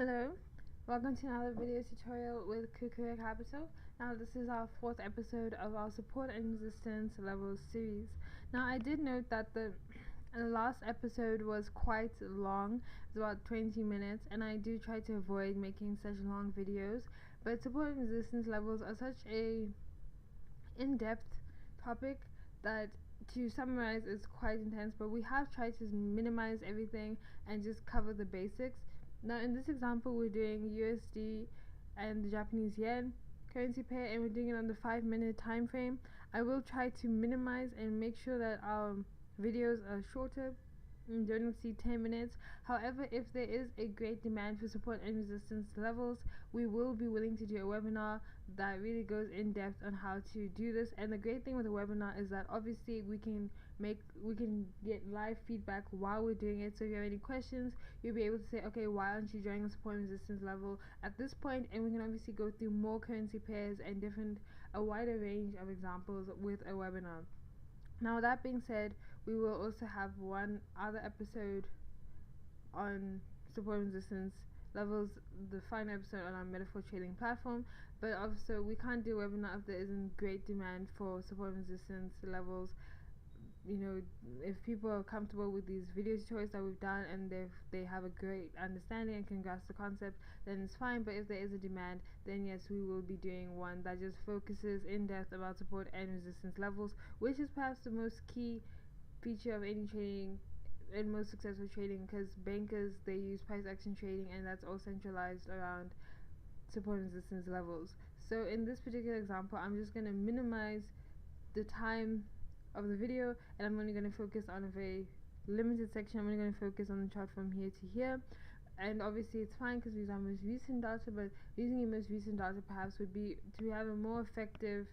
Hello, welcome to another video tutorial with Kukure Capital. Now this is our fourth episode of our support and resistance levels series. Now I did note that the last episode was quite long, it's about 20 minutes, and I do try to avoid making such long videos, but support and resistance levels are such a in-depth topic that to summarize is quite intense, but we have tried to minimize everything and just cover the basics. Now in this example we're doing USD and the Japanese yen currency pair, and we're doing it on the 5-minute time frame. I will try to minimize and make sure that our videos are shorter and don't exceed 10 minutes. However, if there is a great demand for support and resistance levels, we will be willing to do a webinar that really goes in depth on how to do this. And the great thing with a webinar is that obviously we can get live feedback while we're doing it. So if you have any questions, you'll be able to say, okay, why aren't you joining the support and resistance level at this point? And we can obviously go through more currency pairs and a wider range of examples with a webinar. Now that being said, we will also have one other episode on support and resistance levels, the final episode on our metaphor trading platform, but also we can't do a webinar if there isn't great demand for support and resistance levels. You know, if people are comfortable with these video tutorials that we've done and they have a great understanding and can grasp the concept, then it's fine. But if there is a demand, then yes, we will be doing one that just focuses in depth about support and resistance levels, which is perhaps the most key feature of any trading and most successful trading, because bankers, they use price action trading, and that's all centralized around support and resistance levels. So in this particular example, I'm just going to minimize the time of the video, and I'm only going to focus on a very limited section. I'm only going to focus on the chart from here to here, and obviously it's fine because we use our most recent data, but using your most recent data perhaps would be to have a more effective,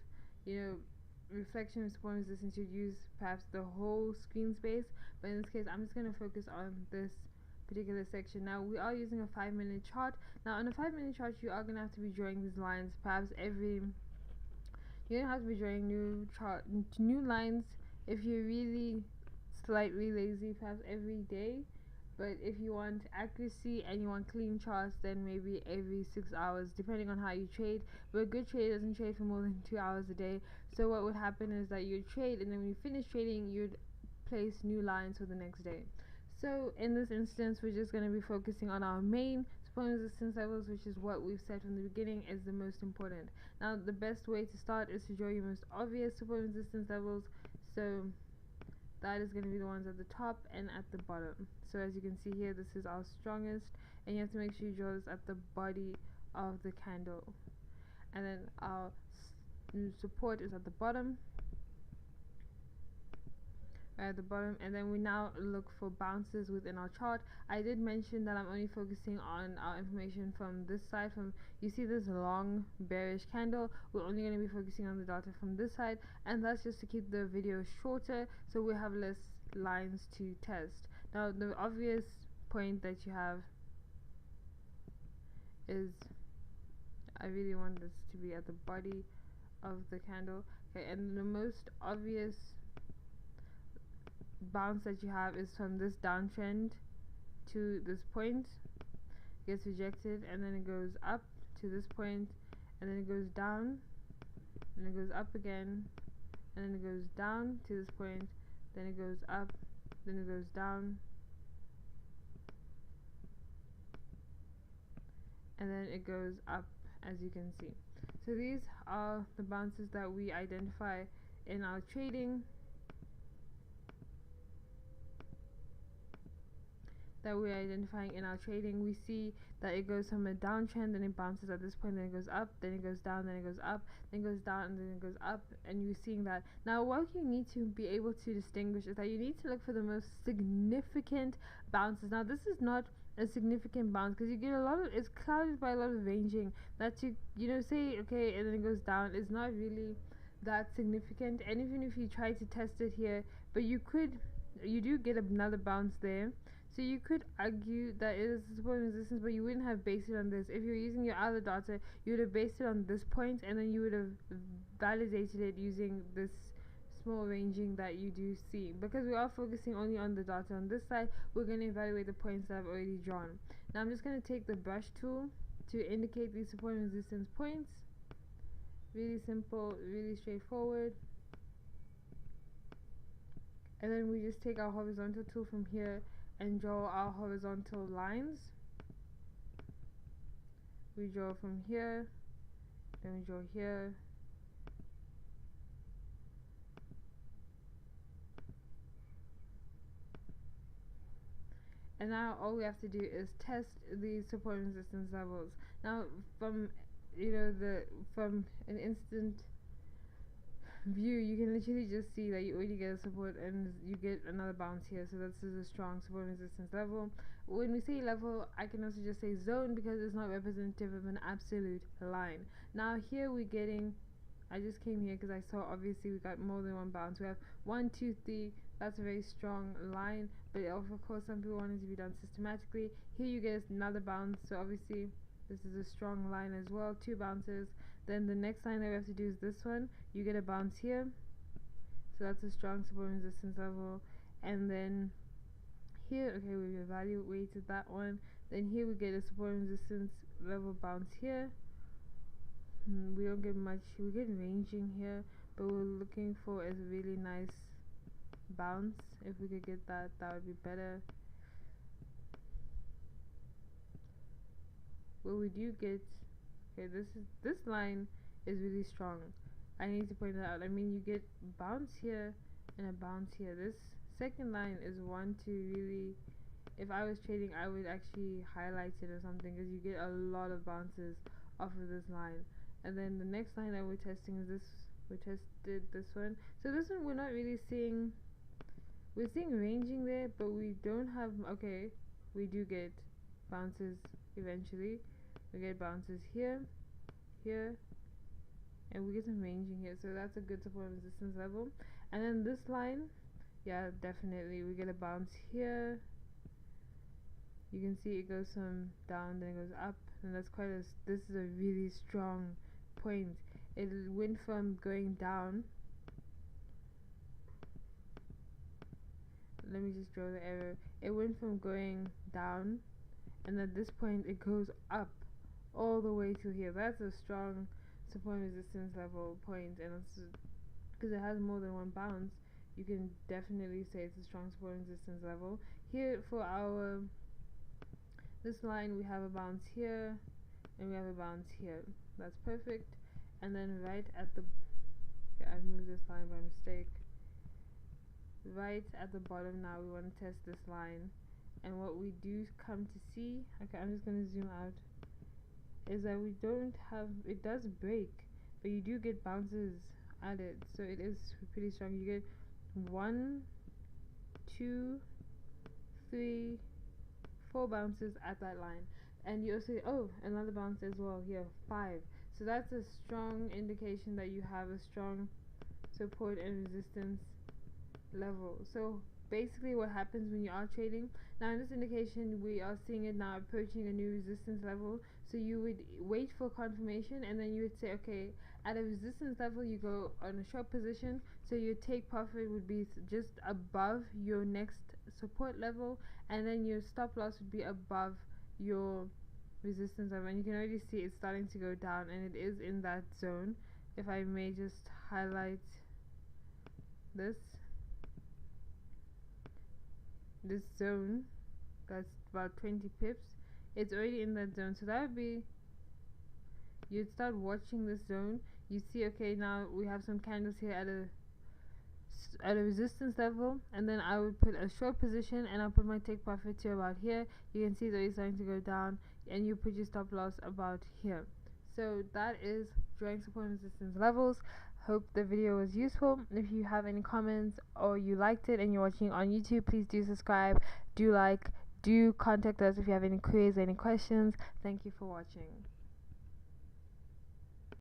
reflection of support and resistance. You'd use perhaps the whole screen space, but in this case I'm just going to focus on this particular section. Now we are using a 5-minute chart. Now on a 5-minute chart you are going to have to be drawing these lines perhaps you don't have to be drawing new lines if you're really slightly lazy, perhaps every day. But if you want accuracy and you want clean charts, then maybe every 6 hours, depending on how you trade. But a good trader doesn't trade for more than 2 hours a day. So what would happen is that you'd trade, and then when you finish trading, you'd place new lines for the next day. So in this instance, we're just going to be focusing on our main support and resistance levels, which is what we've said from the beginning is the most important. Now the best way to start is to draw your most obvious support and resistance levels. So that is going to be the ones at the top and at the bottom. So as you can see here, this is our strongest, and you have to make sure you draw this at the body of the candle, and then our support is at the bottom, and then we now look for bounces within our chart. I did mention that I'm only focusing on our information from this side. You see this long bearish candle, we're only going to be focusing on the data from this side, and that's just to keep the video shorter so we have less lines to test. Now the obvious point that you have is, I really want this to be at the body of the candle, okay, and the most obvious bounce that you have is from this downtrend to this point, gets rejected, and then it goes up to this point, and then it goes down, and it goes up again, and then it goes down to this point, then it goes up, then it goes down, and then it goes up, as you can see. So these are the bounces that we identify in our trading, we see that it goes from a downtrend, then it bounces at this point, then it goes up, then it goes down, then it goes up, then it goes down, and then it goes up, and you're seeing that. Now what you need to be able to distinguish is that you need to look for the most significant bounces. Now this is not a significant bounce because you get it's clouded by a lot of ranging that you say okay and then it goes down. It's not really that significant, and even if you try to test it here, but you do get another bounce there. So you could argue that it is support and resistance, but you wouldn't have based it on this. If you're using your other data, you would have based it on this point, and then you would have validated it using this small ranging that you do see. Because we are focusing only on the data on this side, we're going to evaluate the points that I've already drawn. Now I'm just going to take the brush tool to indicate these support and resistance points. Really simple, really straightforward. And then we just take our horizontal tool from here and draw our horizontal lines. We draw from here, then we draw here, and now all we have to do is test the support and resistance levels. Now from from an instant view, you can literally just see that you already get a support and you get another bounce here, so this is a strong support and resistance level. When we say level, I can also just say zone because it's not representative of an absolute line. Now here we're getting, I just came here because I saw obviously we got more than one bounce. We have 1, 2, 3. That's a very strong line, but of course some people want it to be done systematically. Here you get another bounce, so obviously this is a strong line as well, 2 bounces. Then the next line that we have to do is this one. You get a bounce here, so that's a strong support and resistance level. And then here, okay, we evaluated that one. Then here we get a support and resistance level bounce here. We don't get much, we get ranging here, but we're looking for a really nice bounce. If we could get that, that would be better. What we do get, okay, this line is really strong. I need to point that out. I mean, you get bounce here and a bounce here. This second line is one to really, if I was trading, I would actually highlight it or something, because you get a lot of bounces off of this line. And then the next line that we're testing is this. We tested this one. So this one we're not really seeing, we're seeing ranging there, but we don't have, okay, we do get bounces eventually. We get bounces here, here, and we get some ranging here, so that's a good support and resistance level. And then this line, yeah, definitely we get a bounce here. You can see it goes from down, then it goes up, and that's quite a, this is a really strong point. It went from going down, let me just draw the arrow. It went from going down, and at this point it goes up all the way to here. That's a strong support and resistance level point, and it's because it has more than one bounce, you can definitely say it's a strong support and resistance level. Here for our this line, we have a bounce here and we have a bounce here. That's perfect. And then right at the, okay, I've moved this line by mistake. Right at the bottom now, we want to test this line, and what we do come to see, okay, I'm just going to zoom out, is that we don't have, it does break, but you do get bounces at it, so it is pretty strong. You get 1, 2, 3, 4 bounces at that line, and you also, oh, another bounce as well here, 5. So that's a strong indication that you have a strong support and resistance level. So basically what happens when you are trading, now in this indication we are seeing it now approaching a new resistance level, so you would wait for confirmation, and then you would say, okay, at a resistance level you go on a short position, so your take profit would be just above your next support level, and then your stop loss would be above your resistance level, and you can already see it's starting to go down, and it is in that zone. If I may just highlight this zone, that's about 20 pips, it's already in that zone, so that would be, you'd start watching this zone, you see, okay, now we have some candles here at a resistance level, and then I would put a short position and I'll put my take profit to about here. You can see it's already starting to go down, and you put your stop loss about here. So that is drawing support and resistance levels. Hope the video was useful. If you have any comments or you liked it and you're watching on YouTube, please do subscribe, do like, do contact us if you have any queries, any questions. Thank you for watching.